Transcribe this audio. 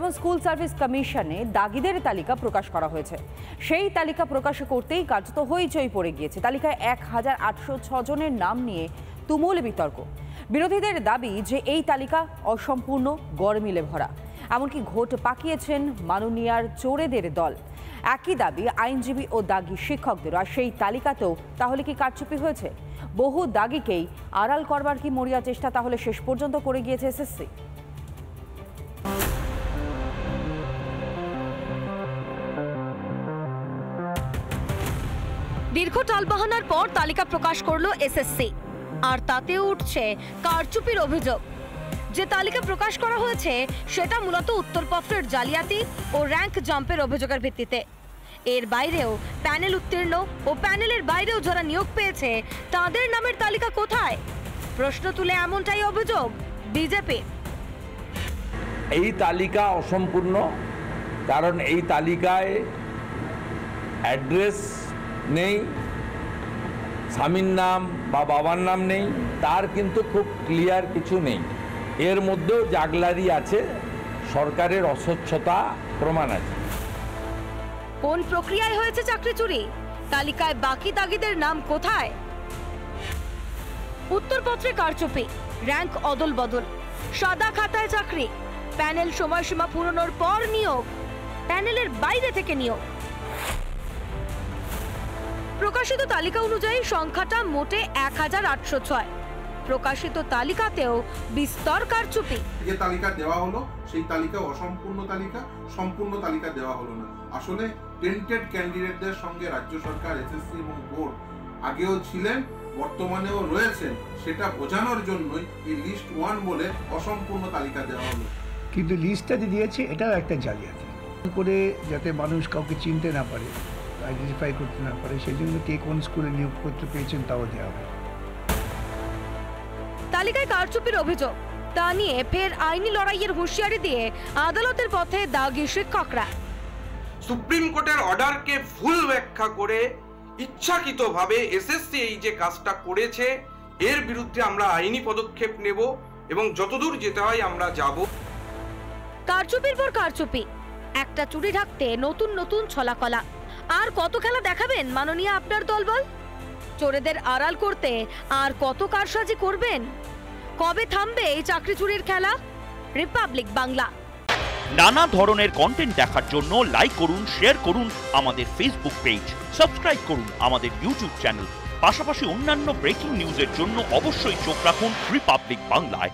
এবং school service কমিশনে দাগিদের তালিকা প্রকাশ করা হয়েছে। সেই তালিকা প্রকাশ করতেই কার্যত হইচই পড়ে গিয়েছে। তালিকায় 1806 জনের নাম নিয়ে তুমুল বিতর্ক। বিরোধীদের দাবি যে এই তালিকা অসম্পূর্ণ, গরমিলে ভরা। এমনকি ঘোট পাকিয়েছেন মাননীয়ার চোরেদের দল। একই দাবি আইনজীবী ও দাগি শিক্ষকদের। আর সেই তালিকাতেও তাহলে কি কারচুপি হয়েছে? বহু দাগিকেই আড়াল করবার কি মরিয়া চেষ্টা তাহলে শেষ পর্যন্ত করে গিয়েছে এসএসসি? দীর্ঘ টালবাহানার পর তালিকা প্রকাশ করলো এসএসসি, আর তাতে উঠছে কারচুপির অভিযোগ। যে তালিকা প্রকাশ করা হয়েছে সেটা মূলত উত্তরপত্রের জালিয়াতি ও র্যাঙ্ক জাম্পের অভিযোগের ভিত্তিতে। এর বাইরেও প্যানেল উত্তীর্ণ ও প্যানেলের বাইরেও যারা নিয়োগ পেয়েছে তাদের নামের তালিকা কোথায়? প্রশ্ন তুলে এমনটাই অভিযোগ বিজেপি। এই তালিকা অসম্পূর্ণ, কারণ এই তালিকায় অ্যাড্রেস নেই, স্বামীর নাম বা বাবার নাম নেই, তার কিন্তু খুব ক্লিয়ার কিছু নেই। এর মধ্যেও জাগলারি আছে, সরকারের অস্বচ্ছতা প্রমাণ আছে। কোন প্রক্রিয়ায় হয়েছে চাকরি চুরি? তালিকায় বাকি দাগিদের নাম কোথায়? উত্তরপত্রে কারচুপি, র্যাঙ্ক অদল বদল, সাদা খাতায় চাকরি, প্যানেল সময়সীমা পূরণের পর নিয়োগ, প্যানেলের বাইরে থেকে নিয়োগ। প্রকাশিত তালিকা অনুযায়ী সংখ্যাটা মোটে 1806। প্রকাশিত তালিকাতেও বিস্তর কারচুপি। যে তালিকা দেওয়া হলো সেই তালিকা অসম্পূর্ণ তালিকা, সম্পূর্ণ তালিকা দেওয়া হলো না। আসলে টেন্টেড ক্যান্ডিডেটদের সঙ্গে রাজ্য সরকার, এসএসসি এবং বোর্ড আগেও ছিলেন, বর্তমানেও রয়েছেন, সেটা বোঝানোর জন্যই এই লিস্ট 1 বলে অসম্পূর্ণ তালিকা দেওয়া হলো। কিন্তু লিস্টটা যে দিয়েছে এটাও একটা জালিয়াতি করে, যাতে মানুষ কাউকে চিনতে না পারে, আইডেন্টিফাই করতে না পারে, সেই জন্য কে কোন স্কুলে নিয়োগপত্র পেয়েছেন তাও দেওয়া হবে। তালিকায় কারচুপির অভিযোগ, তা নিয়ে ফের আইনি লড়াইয়ের হুঁশিয়ারি দিয়ে আদালতের পথে দাগি শিক্ষকরা। সুপ্রিম কোর্টের অর্ডারকে ভুল ব্যাখ্যা করে ইচ্ছাকৃতভাবে এসএসসি এই যে কাজটা করেছে, এর বিরুদ্ধে আমরা আইনি পদক্ষেপ নেব এবং যতদূর যেতে হয় আমরা যাব। কারচুপির পর কারচুপি, একটা চুরি ঢাকতে নতুন নতুন ছলাকলা। আর কত খেলা দেখাবেন মাননীয় আপনার দলবল? চোরেদের আড়াল করতে আর কত কারসাজি করবেন? কবে থামবে এই চাকরি চুরির খেলা? রিপাবলিক বাংলা। নানা ধরনের কন্টেন্ট দেখার জন্য লাইক করুন, শেয়ার করুন আমাদের ফেসবুক পেজ, সাবস্ক্রাইব করুন আমাদের ইউটিউব চ্যানেল। পাশাপাশি অন্যান্য ব্রেকিং নিউজের জন্য অবশ্যই চোখ রাখুন রিপাবলিক বাংলায়।